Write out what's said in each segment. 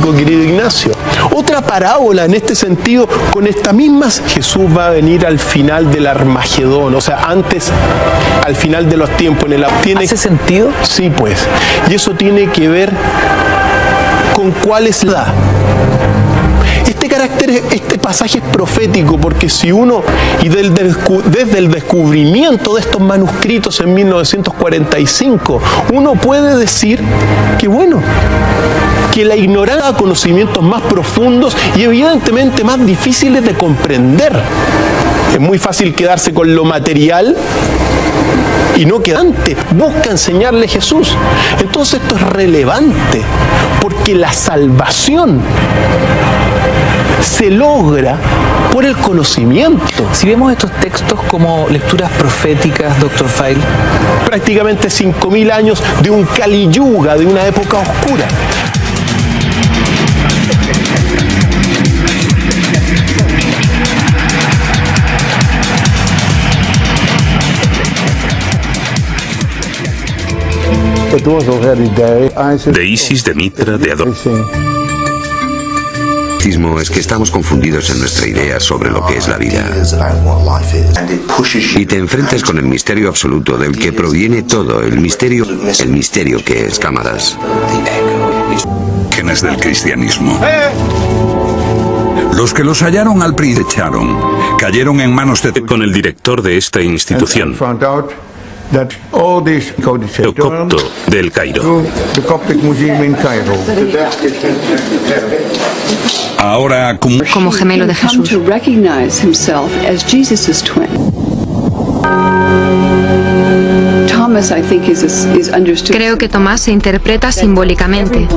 fantástico, querido Ignacio. Otra parábola en este sentido, con esta misma, Jesús va a venir al final del Armagedón, o sea, antes, al final de los tiempos. ¿Hace sentido? Sí, pues. Y eso tiene que ver con cuál es la edad. Este pasaje es profético porque si uno, y desde el descubrimiento de estos manuscritos en 1945, uno puede decir que bueno, que la ignorancia de conocimientos más profundos y evidentemente más difíciles de comprender. Es muy fácil quedarse con lo material y no quedante. Busca enseñarle Jesús. Entonces esto es relevante porque la salvación se logra por el conocimiento. Si vemos estos textos como lecturas proféticas, Dr. Feil, prácticamente 5.000 años de un Kali Yuga, de una época oscura. De Isis, de Mitra, de Adón. Es que estamos confundidos en nuestra idea sobre lo que es la vida y te enfrentas con el misterio absoluto del que proviene todo, el misterio que es, cámaras. Genes del cristianismo. Los que los hallaron al principio echaron, cayeron en manos de... Con el director de esta institución, el copto del Cairo. Ahora como gemelo de Jesús. Creo que Tomás se interpreta simbólicamente.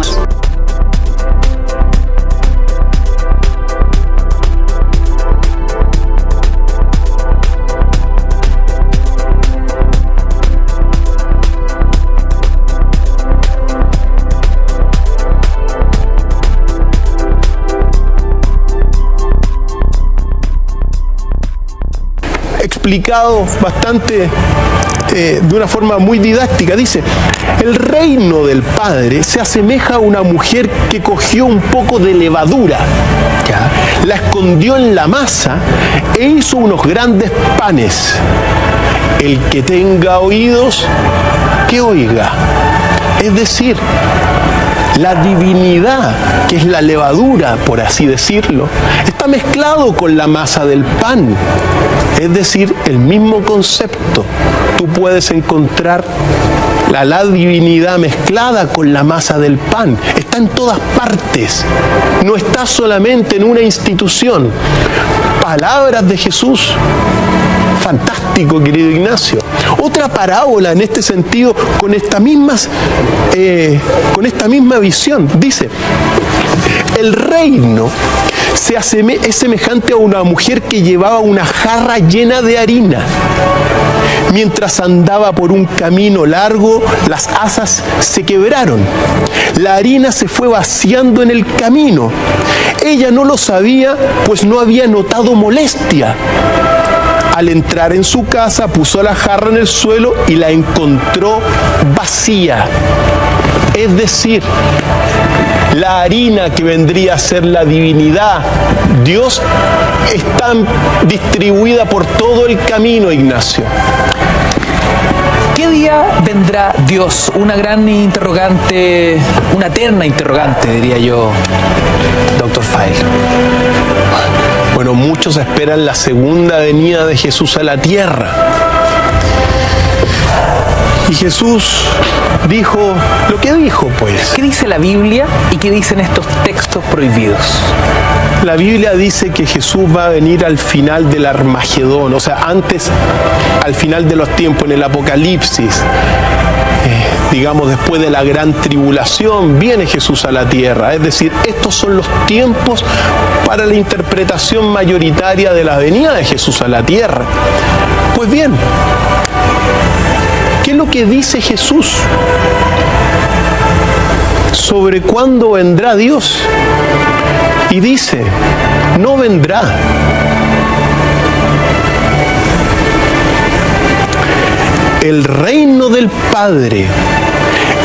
Explicado bastante de una forma muy didáctica. Dice, el reino del Padre se asemeja a una mujer que cogió un poco de levadura, la escondió en la masa e hizo unos grandes panes. El que tenga oídos, que oiga. Es decir, la divinidad, que es la levadura, por así decirlo, está mezclado con la masa del pan. Es decir, el mismo concepto. Tú puedes encontrar la divinidad mezclada con la masa del pan. Está en todas partes. No está solamente en una institución. Palabras de Jesús. Fantástico, querido Ignacio. Otra parábola en este sentido, con esta misma visión. Dice, el reino es semejante a una mujer que llevaba una jarra llena de harina. Mientras andaba por un camino largo, las asas se quebraron. La harina se fue vaciando en el camino. Ella no lo sabía, pues no había notado molestia. Al entrar en su casa, puso la jarra en el suelo y la encontró vacía. Es decir, la harina que vendría a ser la divinidad, Dios, está distribuida por todo el camino, Ignacio. ¿Qué día vendrá Dios? Una gran interrogante, una eterna interrogante, diría yo, Dr. Feil. Bueno, muchos esperan la segunda venida de Jesús a la tierra. Y Jesús dijo lo que dijo, pues. ¿Qué dice la Biblia y qué dicen estos textos prohibidos? La Biblia dice que Jesús va a venir al final del Armagedón, o sea, antes, al final de los tiempos, en el Apocalipsis. Digamos, después de la gran tribulación, viene Jesús a la tierra. Es decir, estos son los tiempos para la interpretación mayoritaria de la venida de Jesús a la tierra. Pues bien, ¿qué es lo que dice Jesús sobre cuándo vendrá Dios? Y dice, no vendrá. El reino del Padre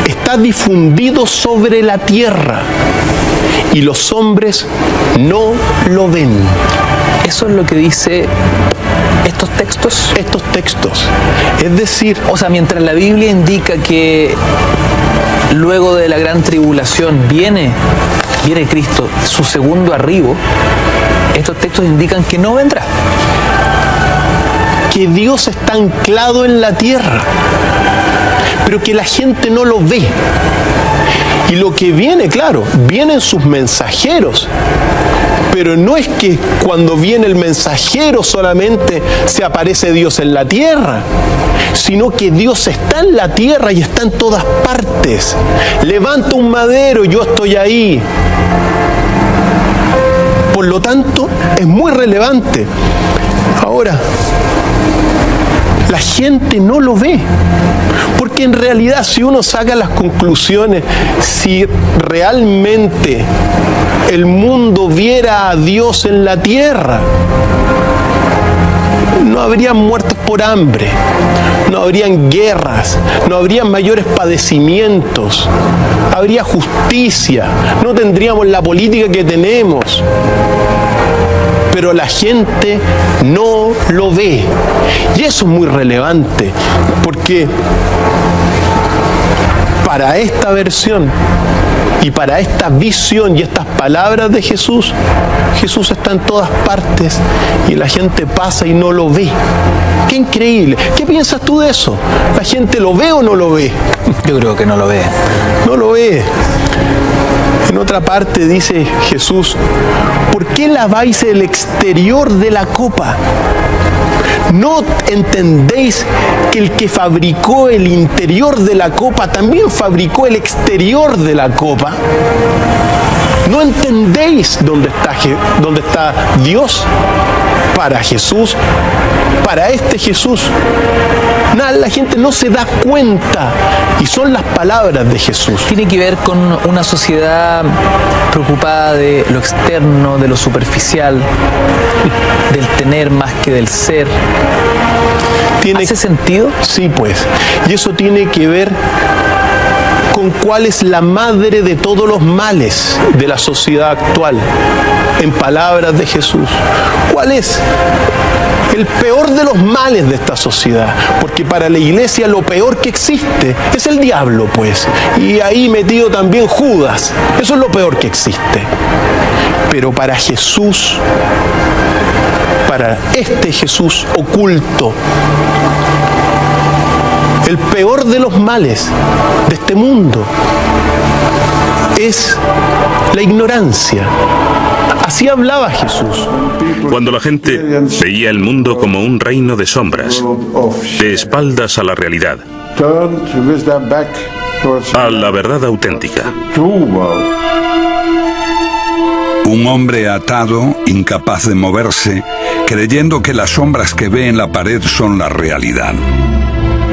está difundido sobre la tierra y los hombres no lo ven. Eso es lo que dice estos textos. Estos textos. Es decir, O sea, mientras la Biblia indica que luego de la gran tribulación viene Cristo, su segundo arribo, estos textos indican que no vendrá. que Dios está anclado en la tierra, pero que la gente no lo ve. Y lo que viene, claro, vienen sus mensajeros, pero no es que cuando viene el mensajero solamente se aparece Dios en la tierra, sino que Dios está en la tierra y está en todas partes. Levanta un madero y yo estoy ahí. Por lo tanto, es muy relevante. Ahora, la gente no lo ve, porque en realidad si uno saca las conclusiones, si realmente el mundo viera a Dios en la tierra, no habrían muertos por hambre, no habrían guerras, no habrían mayores padecimientos, habría justicia, no tendríamos la política que tenemos. Pero la gente no lo ve. Y eso es muy relevante, porque para esta versión y para esta visión y estas palabras de Jesús, Jesús está en todas partes y la gente pasa y no lo ve. ¡Qué increíble! ¿Qué piensas tú de eso? ¿La gente lo ve o no lo ve? Yo creo que no lo ve. No lo ve. En otra parte dice Jesús, ¿por qué laváis el exterior de la copa? ¿No entendéis que el que fabricó el interior de la copa también fabricó el exterior de la copa? ¿No entendéis dónde está Dios? Para Jesús, para este Jesús, nada, la gente no se da cuenta, y son las palabras de Jesús. Tiene que ver con una sociedad preocupada de lo externo, de lo superficial, del tener más que del ser. ¿Hace sentido? Sí, pues. Y eso tiene que ver con cuál es la madre de todos los males de la sociedad actual, en palabras de Jesús. ¿Cuál es? El peor de los males de esta sociedad, porque para la iglesia lo peor que existe es el diablo, pues, y ahí metido también Judas. Eso es lo peor que existe. Pero para Jesús, para este Jesús oculto, el peor de los males de este mundo es la ignorancia. Así hablaba Jesús. Cuando la gente veía el mundo como un reino de sombras, de espaldas a la realidad, a la verdad auténtica. Un hombre atado, incapaz de moverse, creyendo que las sombras que ve en la pared son la realidad.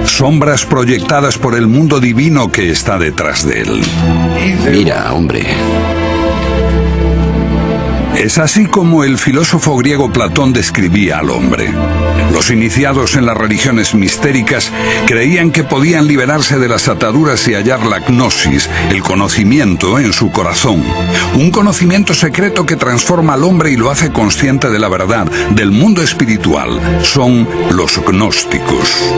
Sombras proyectadas por el mundo divino que está detrás de él. Mira, hombre. Es así como el filósofo griego Platón describía al hombre. Los iniciados en las religiones mistéricas creían que podían liberarse de las ataduras y hallar la gnosis, el conocimiento, en su corazón. Un conocimiento secreto que transforma al hombre y lo hace consciente de la verdad, del mundo espiritual. Son los gnósticos.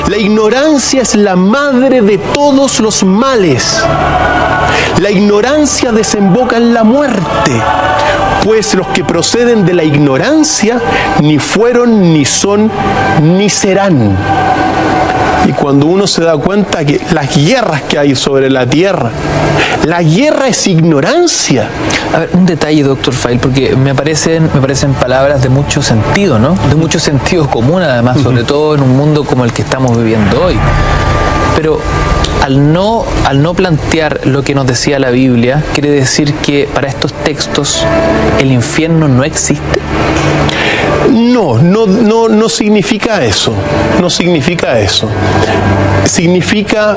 La ignorancia es la madre de todos los males. La ignorancia desemboca en la muerte, pues los que proceden de la ignorancia ni fueron, ni son, ni serán. Y cuando uno se da cuenta que las guerras que hay sobre la tierra, la guerra es ignorancia. A ver, un detalle, doctor Fail, porque me parecen palabras de mucho sentido, ¿no? De mucho sentido común, además, sobre todo en un mundo como el que estamos viviendo hoy. Pero al no plantear lo que nos decía la Biblia, quiere decir que para estos textos el infierno no existe. No significa eso. No significa eso. Significa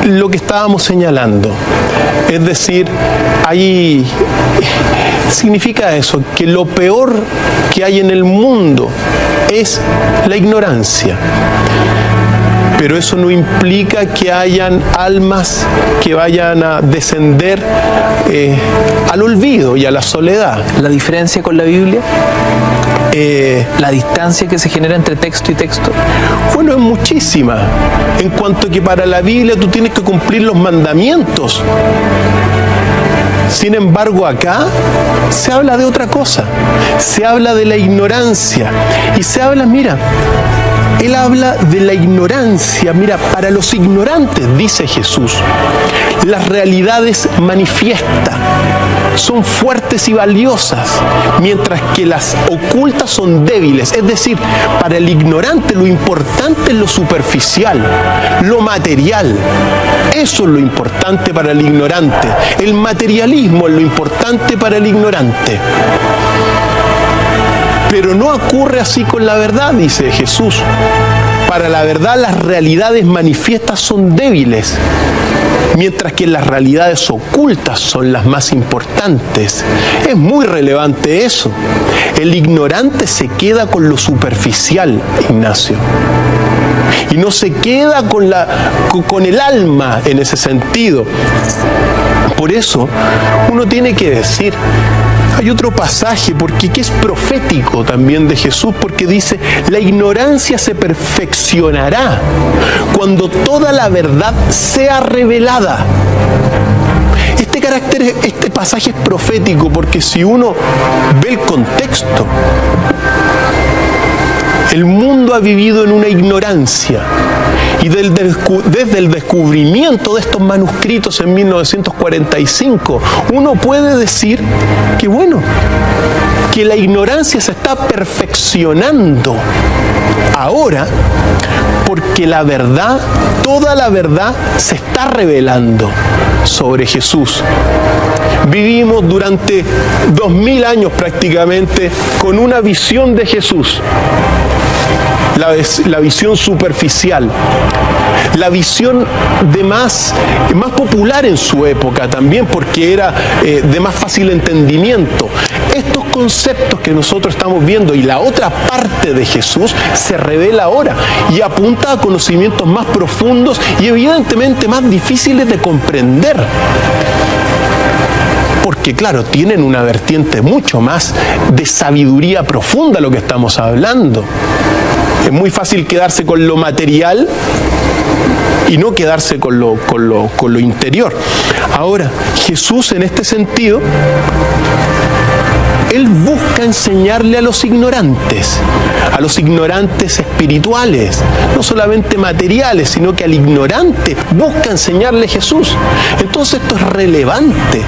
lo que estábamos señalando. Es decir, significa eso, que lo peor que hay en el mundo es la ignorancia. pero eso no implica que hayan almas que vayan a descender al olvido y a la soledad. ¿La diferencia con la Biblia? ¿La distancia que se genera entre texto y texto? Bueno, es muchísima. En cuanto que para la Biblia tú tienes que cumplir los mandamientos. Sin embargo, acá se habla de otra cosa. Se habla de la ignorancia. Y se habla, mira, él habla de la ignorancia. Mira, para los ignorantes, dice Jesús, las realidades manifiestas son fuertes y valiosas, mientras que las ocultas son débiles. Es decir, para el ignorante lo importante es lo superficial, lo material. Eso es lo importante para el ignorante. El materialismo es lo importante para el ignorante. Pero no ocurre así con la verdad, dice Jesús. Para la verdad las realidades manifiestas son débiles, mientras que las realidades ocultas son las más importantes. Es muy relevante eso. El ignorante se queda con lo superficial, Ignacio, y no se queda con el alma en ese sentido. Por eso uno tiene que decir, hay otro pasaje, porque que es profético también de Jesús, porque dice, la ignorancia se perfeccionará cuando toda la verdad sea revelada. Este pasaje es profético porque si uno ve el contexto, el mundo ha vivido en una ignorancia. Y desde el descubrimiento de estos manuscritos en 1945, uno puede decir que, bueno, que la ignorancia se está perfeccionando ahora porque la verdad, toda la verdad se está revelando sobre Jesús. Vivimos durante 2000 años prácticamente con una visión de Jesús. La visión superficial, la visión de más popular en su época también, porque era de más fácil entendimiento. Estos conceptos que nosotros estamos viendo y la otra parte de Jesús se revela ahora y apunta a conocimientos más profundos y evidentemente más difíciles de comprender. Porque claro, tienen una vertiente mucho más de sabiduría profunda lo que estamos hablando. Es muy fácil quedarse con lo material y no quedarse con lo interior. Ahora, Jesús en este sentido, Él busca enseñarle a los ignorantes espirituales, no solamente materiales, sino que al ignorante busca enseñarle Jesús. Entonces esto es relevante,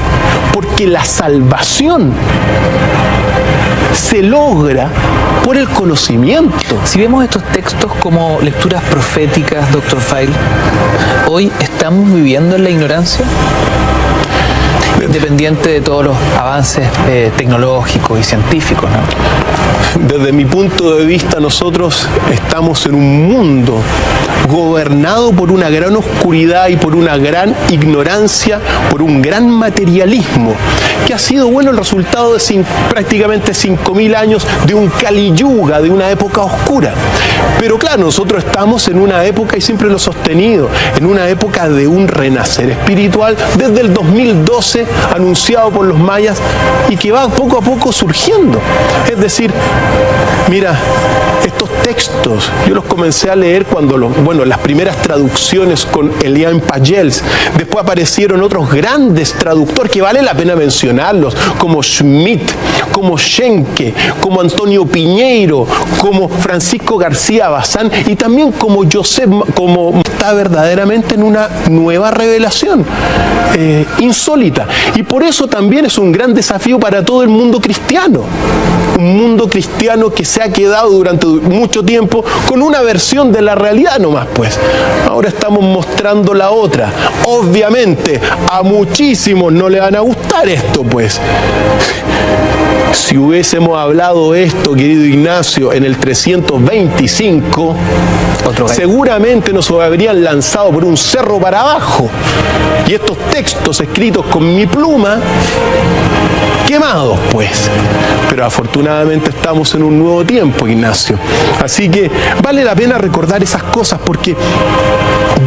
porque la salvación se logra por el conocimiento. Si vemos estos textos como lecturas proféticas, Dr. Feil, ¿hoy estamos viviendo en la ignorancia? Independiente de todos los avances tecnológicos y científicos, ¿no? Desde mi punto de vista, nosotros estamos en un mundo gobernado por una gran oscuridad y por una gran ignorancia, por un gran materialismo, que ha sido, bueno, el resultado de prácticamente 5000 años de un Kali Yuga, de una época oscura. Pero claro, nosotros estamos en una época, y siempre lo he sostenido, en una época de un renacer espiritual desde el 2012, anunciado por los mayas, y que va poco a poco surgiendo. Es decir, mira, estos textos, yo los comencé a leer cuando, las primeras traducciones con Elian Pagels, después aparecieron otros grandes traductores que vale la pena mencionarlos, como Schmidt, como Schenke, como Antonio Piñeiro, como Francisco García Bazán, y también como Joseph, como está verdaderamente en una nueva revelación insólita. Y por eso también es un gran desafío para todo el mundo cristiano. Un mundo cristiano que se ha quedado durante mucho tiempo con una versión de la realidad nomás, pues. Ahora estamos mostrando la otra. Obviamente, a muchísimos no le van a gustar esto, pues. Si hubiésemos hablado esto, querido Ignacio, en el 325, seguramente nos habrían lanzado por un cerro para abajo. Y estos textos escritos con mi pluma, quemados, pues. Pero afortunadamente estamos en un nuevo tiempo, Ignacio. Así que vale la pena recordar esas cosas porque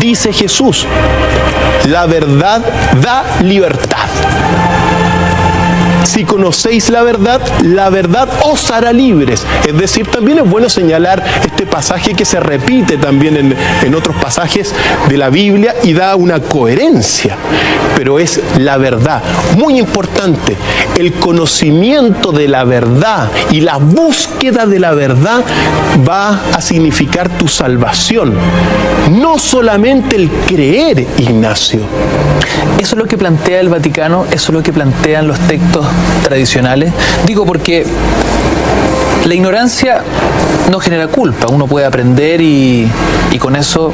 dice Jesús, la verdad da libertad. Si conocéis la verdad os hará libres. Es decir, también es bueno señalar este pasaje que se repite también en otros pasajes de la Biblia y da una coherencia. Pero es la verdad. Muy importante, el conocimiento de la verdad y la búsqueda de la verdad va a significar tu salvación. No solamente el creer, Ignacio. Eso es lo que plantea el Vaticano, eso es lo que plantean los textos tradicionales. Digo porque la ignorancia no genera culpa. Uno puede aprender y con eso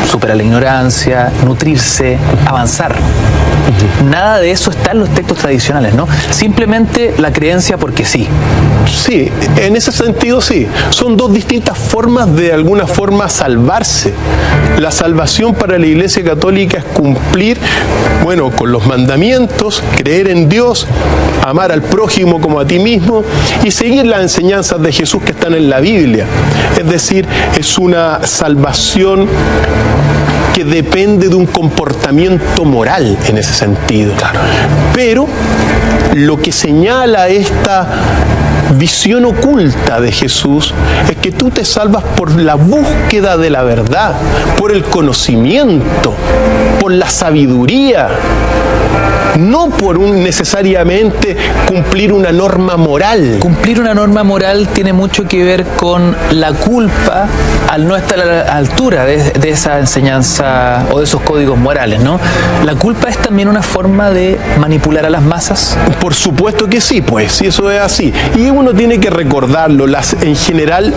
superar la ignorancia, nutrirse, avanzar. Nada de eso está en los textos tradicionales, ¿no? Simplemente la creencia porque sí. Sí, en ese sentido sí. Son dos distintas formas de alguna forma salvarse. La salvación para la Iglesia Católica es cumplir, bueno, con los mandamientos, creer en Dios, amar al prójimo como a ti mismo y seguir las enseñanzas de Jesús que están en la Biblia. Es decir, es una salvación que depende de un comportamiento moral en ese sentido. Claro. Pero lo que señala esta visión oculta de Jesús es que tú te salvas por la búsqueda de la verdad, por el conocimiento, por la sabiduría, no por necesariamente cumplir una norma moral. Cumplir una norma moral tiene mucho que ver con la culpa al no estar a la altura de esa enseñanza o de esos códigos morales, ¿no? ¿La culpa es también una forma de manipular a las masas? Por supuesto que sí, pues, sí, eso es así. Y uno tiene que recordarlo, en general,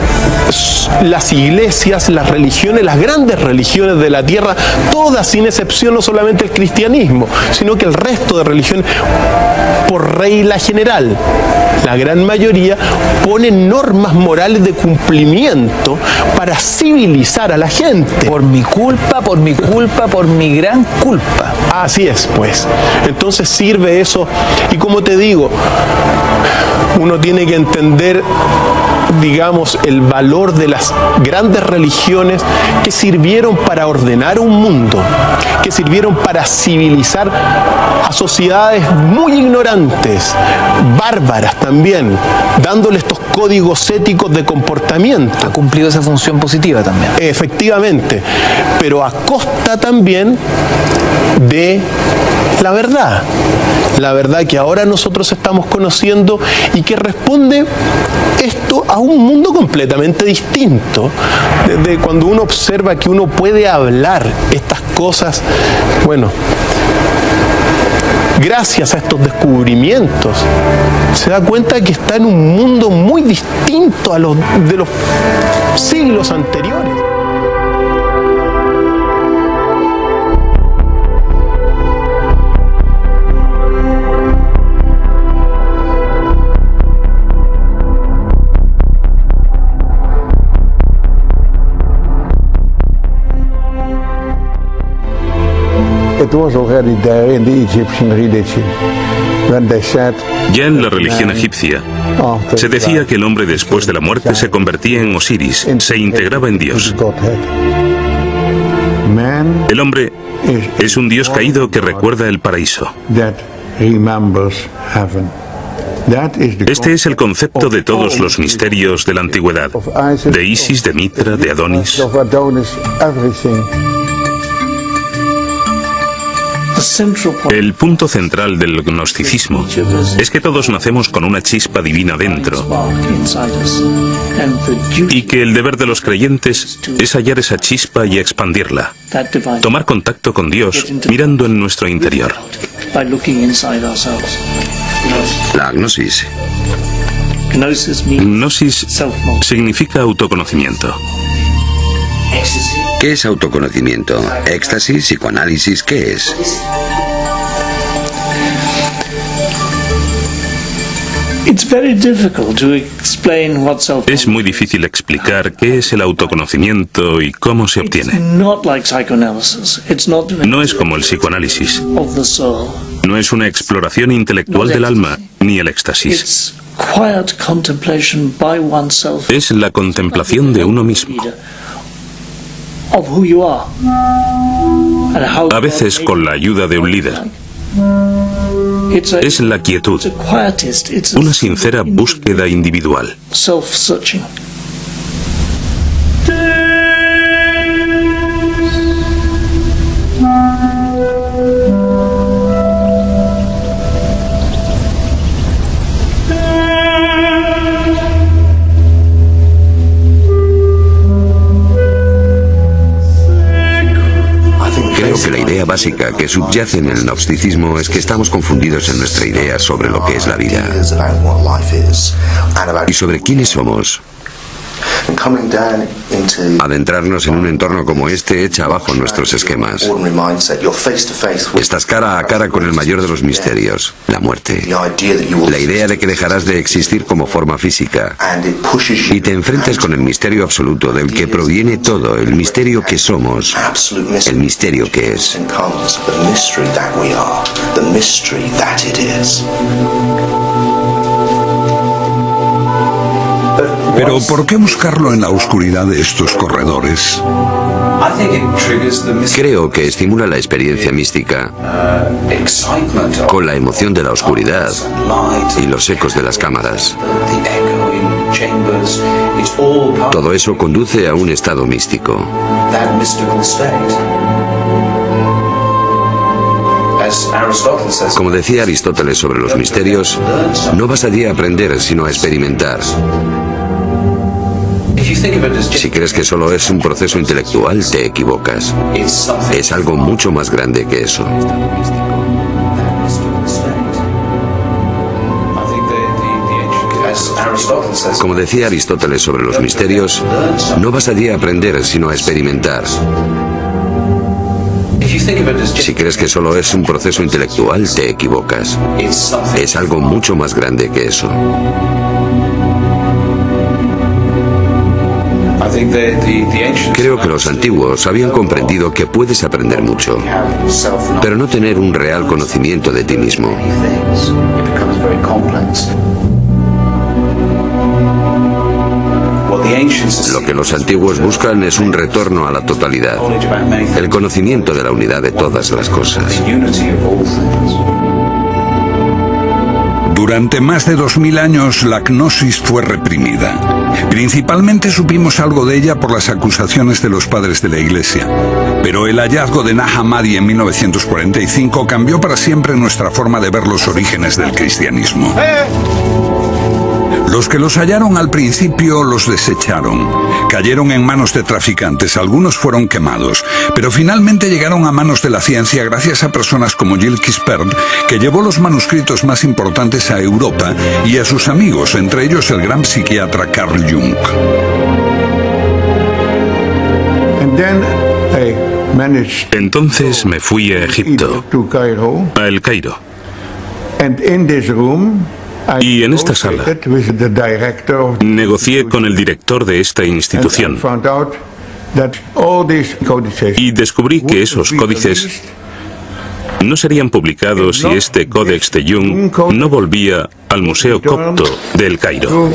las iglesias, las religiones, las grandes religiones de la tierra, todas sin excepción, no solamente el cristianismo, sino que el resto de religiones, por regla general, la gran mayoría, ponen normas morales de cumplimiento para civilizar a la gente. Por mi culpa, por mi culpa, por mi gran culpa. Así es, pues. Entonces sirve eso. Y como te digo, uno tiene que entender, digamos, el valor de las grandes religiones que sirvieron para ordenar un mundo, que sirvieron para civilizar a sociedades muy ignorantes, bárbaras también, dándole estos códigos éticos de comportamiento. Ha cumplido esa función positiva también. Efectivamente, pero a costa también de la verdad que ahora nosotros estamos conociendo y que responde esto a un mundo completamente distinto. Desde cuando uno observa que uno puede hablar estas cosas, bueno, gracias a estos descubrimientos, se da cuenta que está en un mundo muy distinto a los de los siglos anteriores. Ya en la religión egipcia se decía que el hombre después de la muerte se convertía en Osiris, se integraba en Dios. El hombre es un Dios caído que recuerda el paraíso. Este es el concepto de todos los misterios de la antigüedad, de Isis, de Mitra, de Adonis. El punto central del gnosticismo es que todos nacemos con una chispa divina dentro y que el deber de los creyentes es hallar esa chispa y expandirla, tomar contacto con Dios mirando en nuestro interior. La gnosis. Gnosis significa autoconocimiento. ¿Qué es autoconocimiento? ¿Éxtasis? ¿Psicoanálisis? ¿Qué es? Es muy difícil explicar qué es el autoconocimiento y cómo se obtiene. No es como el psicoanálisis. No es una exploración intelectual del alma, ni el éxtasis. Es la contemplación de uno mismo. A veces con la ayuda de un líder. Es la quietud, una sincera búsqueda individual. Creo que la idea básica que subyace en el gnosticismo es que estamos confundidos en nuestra idea sobre lo que es la vida y sobre quiénes somos. Adentrarnos en un entorno como este echa abajo nuestros esquemas. Estás cara a cara con el mayor de los misterios, la muerte. La idea de que dejarás de existir como forma física y te enfrentas con el misterio absoluto del que proviene todo, el misterio que somos, el misterio que es. Pero ¿por qué buscarlo en la oscuridad de estos corredores? Creo que estimula la experiencia mística con la emoción de la oscuridad y los ecos de las cámaras. Todo eso conduce a un estado místico. Como decía Aristóteles sobre los misterios, no vas allí a aprender, sino a experimentar. Si crees que solo es un proceso intelectual, te equivocas. Es algo mucho más grande que eso. Como decía Aristóteles sobre los misterios, no vas allí a aprender, sino a experimentar. Si crees que solo es un proceso intelectual, te equivocas. Es algo mucho más grande que eso. Creo que los antiguos habían comprendido que puedes aprender mucho, pero no tener un real conocimiento de ti mismo. Lo que los antiguos buscan es un retorno a la totalidad, el conocimiento de la unidad de todas las cosas. Durante más de 2000 años la gnosis fue reprimida. Principalmente supimos algo de ella por las acusaciones de los padres de la Iglesia. Pero el hallazgo de Nag Hammadi en 1945 cambió para siempre nuestra forma de ver los orígenes del cristianismo. Los que los hallaron al principio los desecharon. Cayeron en manos de traficantes, algunos fueron quemados, pero finalmente llegaron a manos de la ciencia gracias a personas como Gilles Quispert, que llevó los manuscritos más importantes a Europa, y a sus amigos, entre ellos el gran psiquiatra Carl Jung. Entonces me fui a Egipto, a El Cairo. Y en esta sala negocié con el director de esta institución y descubrí que esos códices no serían publicados si este Códex de Jung no volvía al Museo Copto de El Cairo.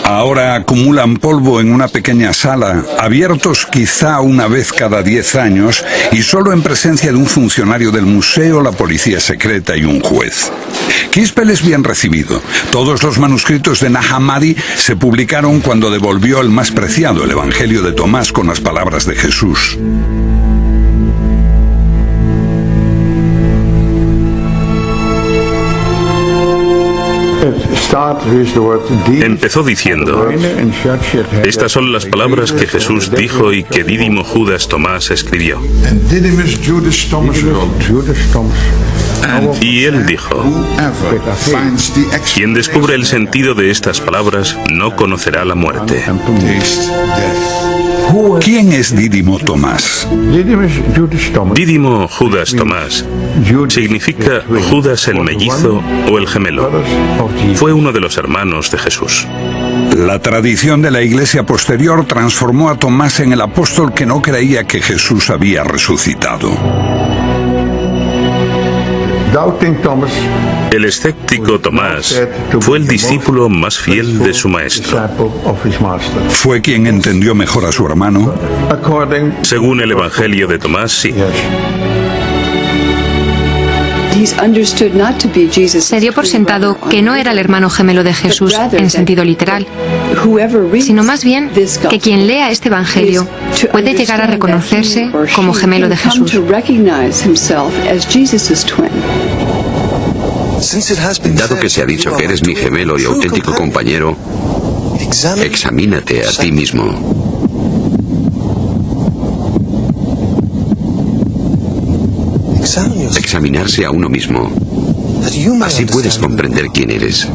Ahora acumulan polvo en una pequeña sala, abiertos quizá una vez cada 10 años y solo en presencia de un funcionario del museo, la policía secreta y un juez. Quispel es bien recibido. Todos los manuscritos de Nag Hammadi se publicaron cuando devolvió el más preciado, el Evangelio de Tomás, con las palabras de Jesús. Empezó diciendo: estas son las palabras que Jesús dijo y que Dídimo Judas Tomás escribió. Y él dijo: quien descubre el sentido de estas palabras no conocerá la muerte. ¿Quién es Dídimo Tomás? Dídimo Judas Tomás significa Judas el mellizo o el gemelo. Fue uno de los hermanos de Jesús. La tradición de la Iglesia posterior transformó a Tomás en el apóstol que no creía que Jesús había resucitado. El escéptico Tomás fue el discípulo más fiel de su maestro. ¿Fue quien entendió mejor a su hermano? Según el Evangelio de Tomás, sí. Se dio por sentado que no era el hermano gemelo de Jesús en sentido literal, sino más bien que quien lea este Evangelio puede llegar a reconocerse como gemelo de Jesús. Dado que se ha dicho que eres mi gemelo y auténtico compañero, examínate a ti mismo. Examinarse a uno mismo. Así puedes comprender quién eres.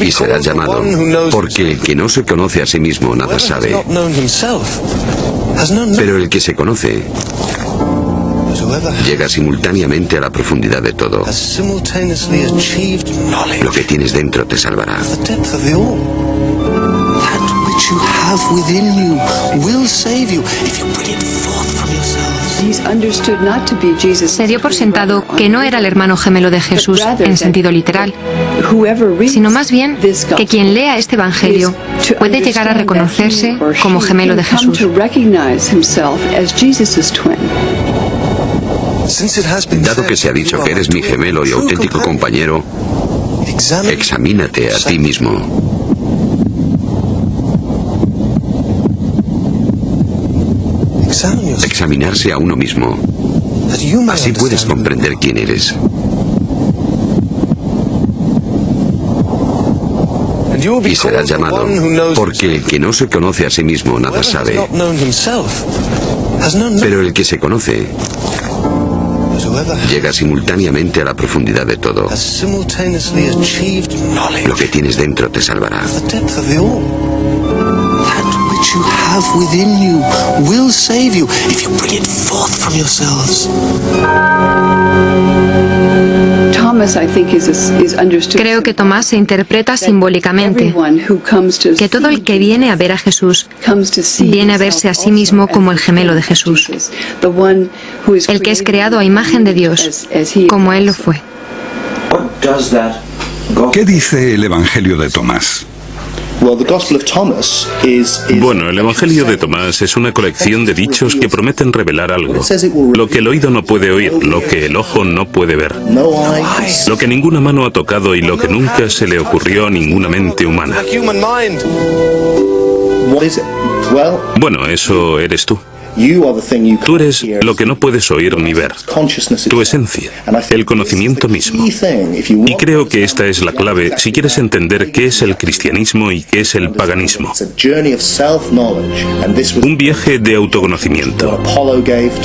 Y serás llamado, porque el que no se conoce a sí mismo nada sabe. Pero el que se conoce llega simultáneamente a la profundidad de todo. Lo que tienes dentro te salvará. Se dio por sentado que no era el hermano gemelo de Jesús en sentido literal, sino más bien que quien lea este Evangelio puede llegar a reconocerse como gemelo de Jesús. Dado que se ha dicho que eres mi gemelo y auténtico compañero, examínate a ti mismo. Examinarse a uno mismo. Así puedes comprender quién eres. Y serás llamado, porque el que no se conoce a sí mismo nada sabe. Pero el que se conoce llega simultáneamente a la profundidad de todo. Lo que tienes dentro te salvará. You have within you will save you if you bring it forth from yourselves. Creo que Tomás se interpreta simbólicamente que todo el que viene a ver a Jesús viene a verse a sí mismo como el gemelo de Jesús, el que es creado a imagen de Dios, como Él lo fue. ¿Qué dice el Evangelio de Tomás? Bueno, el Evangelio de Tomás es una colección de dichos que prometen revelar algo. Lo que el oído no puede oír, lo que el ojo no puede ver, lo que ninguna mano ha tocado y lo que nunca se le ocurrió a ninguna mente humana. Bueno, eso eres tú. Tú eres lo que no puedes oír ni ver, tu esencia, el conocimiento mismo. Y creo que esta es la clave si quieres entender qué es el cristianismo y qué es el paganismo. Un viaje de autoconocimiento.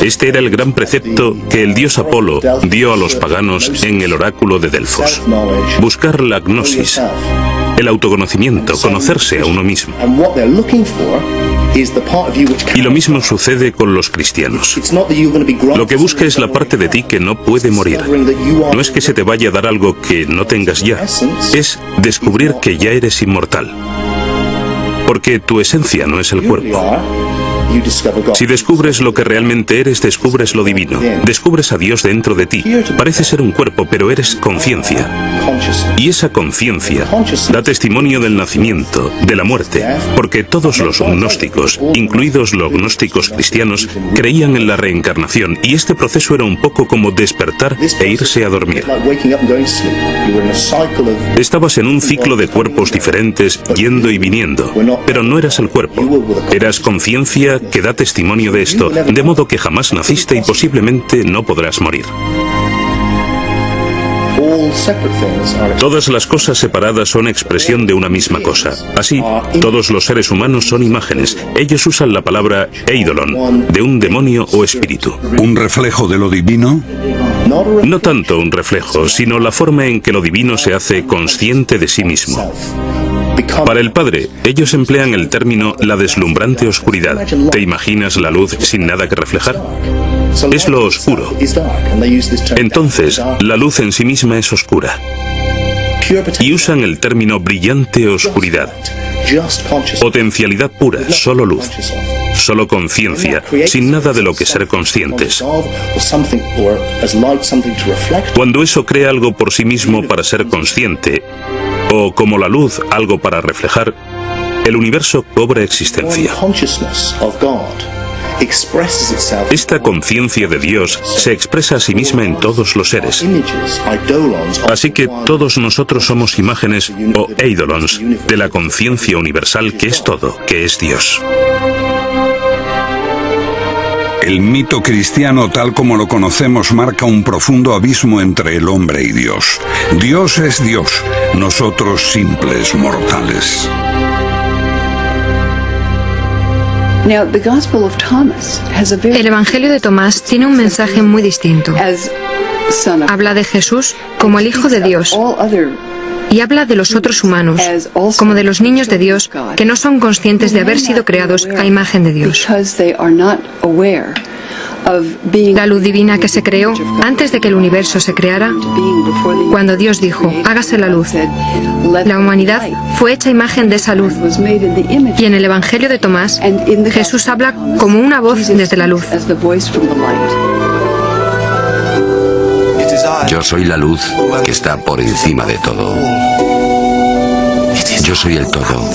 Este era el gran precepto que el dios Apolo dio a los paganos en el oráculo de Delfos. Buscar la gnosis, el autoconocimiento, conocerse a uno mismo. Y lo mismo sucede con los cristianos. Lo que busca es la parte de ti que no puede morir. No es que se te vaya a dar algo que no tengas ya, es descubrir que ya eres inmortal. Porque tu esencia no es el cuerpo. Si descubres lo que realmente eres, descubres lo divino. Descubres a Dios dentro de ti. Parece ser un cuerpo, pero eres conciencia. Y esa conciencia da testimonio del nacimiento, de la muerte, porque todos los gnósticos, incluidos los gnósticos cristianos, creían en la reencarnación, y este proceso era un poco como despertar e irse a dormir. Estabas en un ciclo de cuerpos diferentes, yendo y viniendo, pero no eras el cuerpo. Eras conciencia que da testimonio de esto, de modo que jamás naciste y posiblemente no podrás morir. Todas las cosas separadas son expresión de una misma cosa. Así, todos los seres humanos son imágenes. Ellos usan la palabra eidolon, de un demonio o espíritu. ¿Un reflejo de lo divino? No tanto un reflejo, sino la forma en que lo divino se hace consciente de sí mismo. Para el Padre, ellos emplean el término la deslumbrante oscuridad. ¿Te imaginas la luz sin nada que reflejar? Es lo oscuro. Entonces, la luz en sí misma es oscura. Y usan el término brillante oscuridad. Potencialidad pura, solo luz. Solo conciencia, sin nada de lo que ser conscientes. Cuando eso crea algo por sí mismo para ser consciente, o como la luz algo para reflejar, el universo cobra existencia. Esta conciencia de Dios se expresa a sí misma en todos los seres. Así que todos nosotros somos imágenes o eidolons de la conciencia universal que es todo, que es Dios. El mito cristiano tal como lo conocemos marca un profundo abismo entre el hombre y Dios. Dios es Dios, nosotros simples mortales. El Evangelio de Tomás tiene un mensaje muy distinto. Habla de Jesús como el Hijo de Dios y habla de los otros humanos como de los niños de Dios que no son conscientes de haber sido creados a imagen de Dios. La luz divina que se creó antes de que el universo se creara, cuando Dios dijo, hágase la luz, la humanidad fue hecha imagen de esa luz. Y en el Evangelio de Tomás, Jesús habla como una voz desde la luz. Yo soy la luz que está por encima de todo. Yo soy el todo.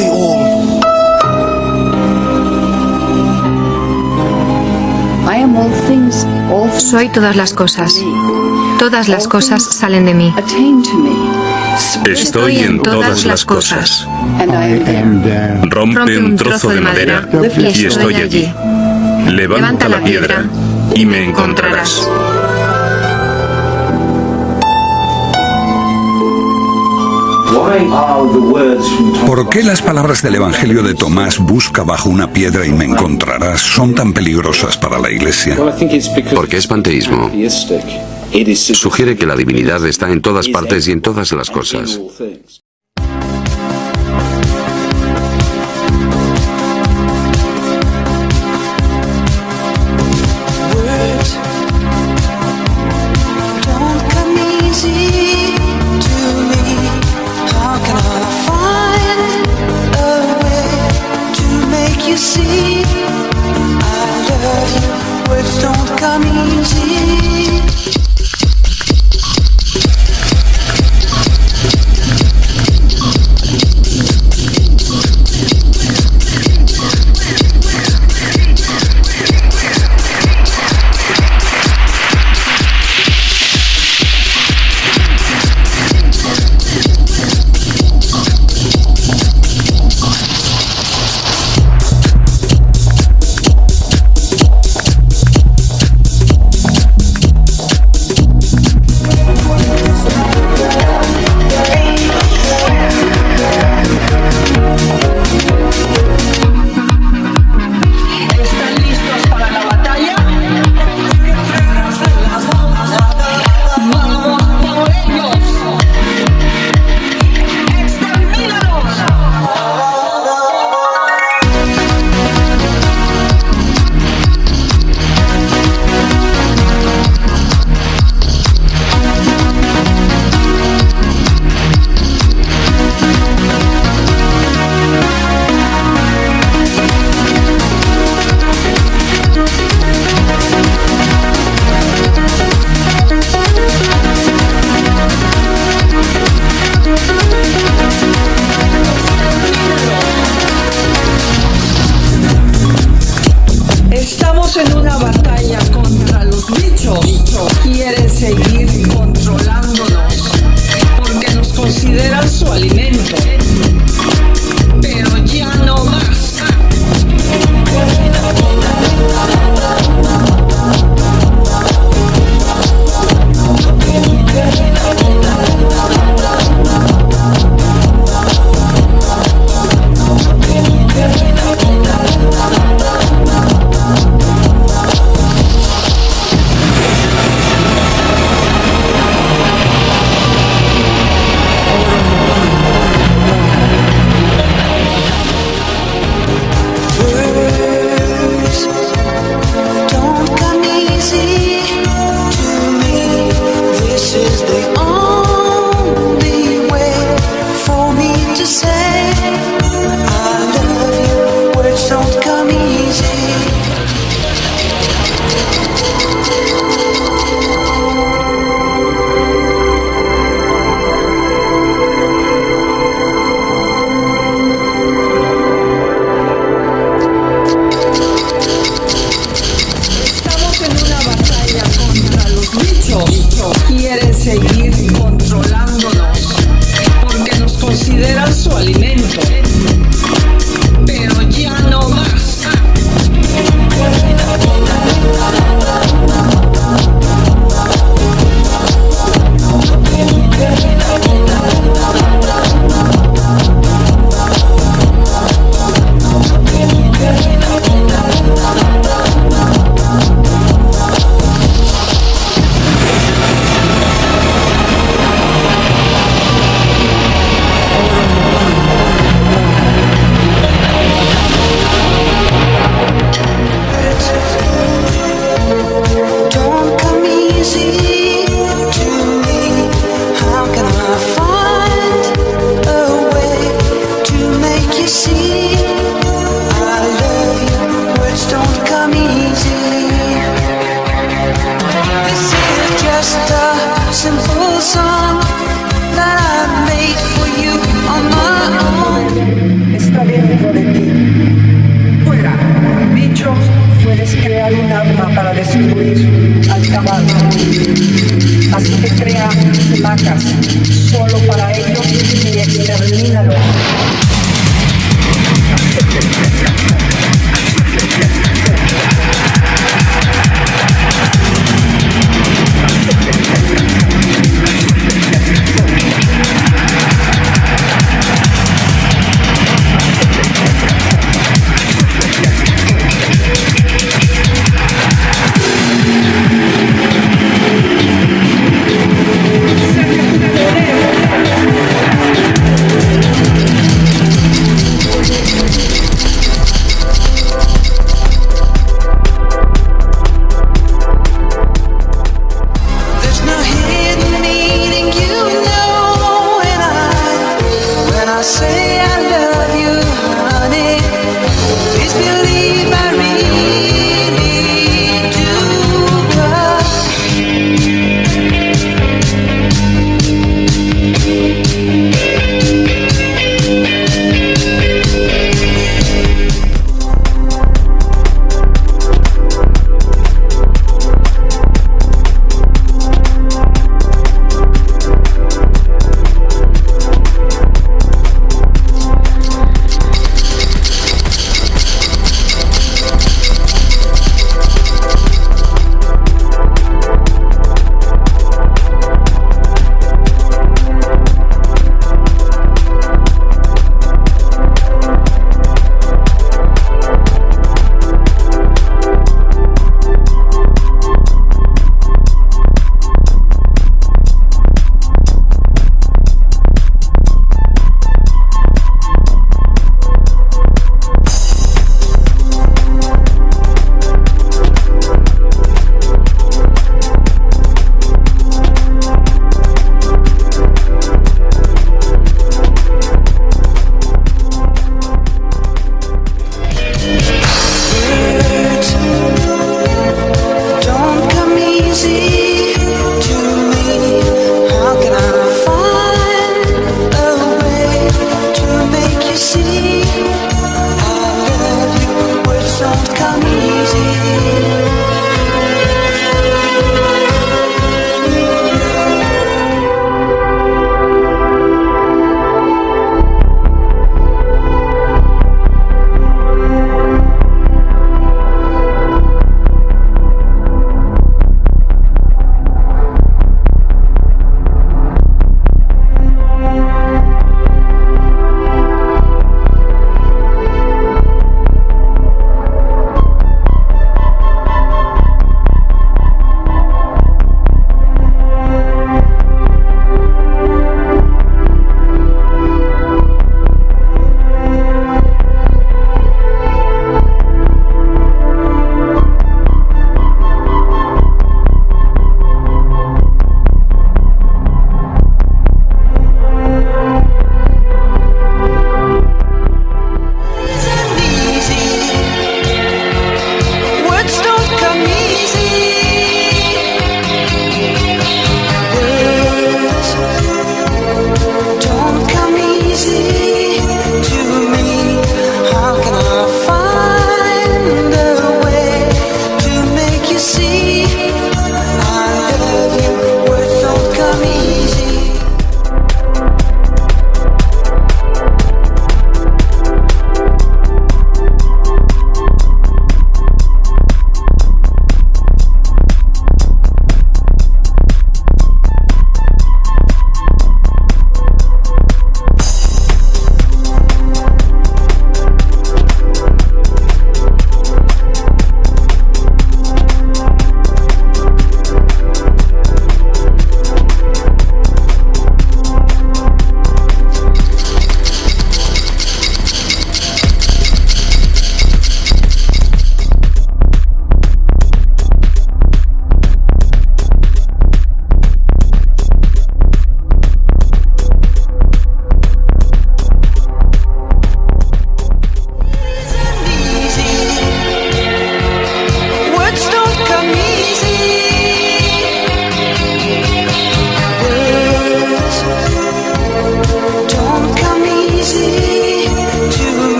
Soy todas las cosas. Todas las cosas salen de mí. Estoy en todas las cosas. Rompe un trozo de madera y estoy allí. Levanta la piedra y me encontrarás. ¿Por qué las palabras del Evangelio de Tomás, busca bajo una piedra y me encontrarás, son tan peligrosas para la Iglesia? Porque es panteísmo. Sugiere que la divinidad está en todas partes y en todas las cosas. en una batalla contra los bichos. Quieren seguir controlándonos porque nos consideran su alimento. Pero ya no más. puedes crear un arma para destruir al caballo. Así que crea semacas solo para ellos y extermínalos. See, I love you, words don't come easy.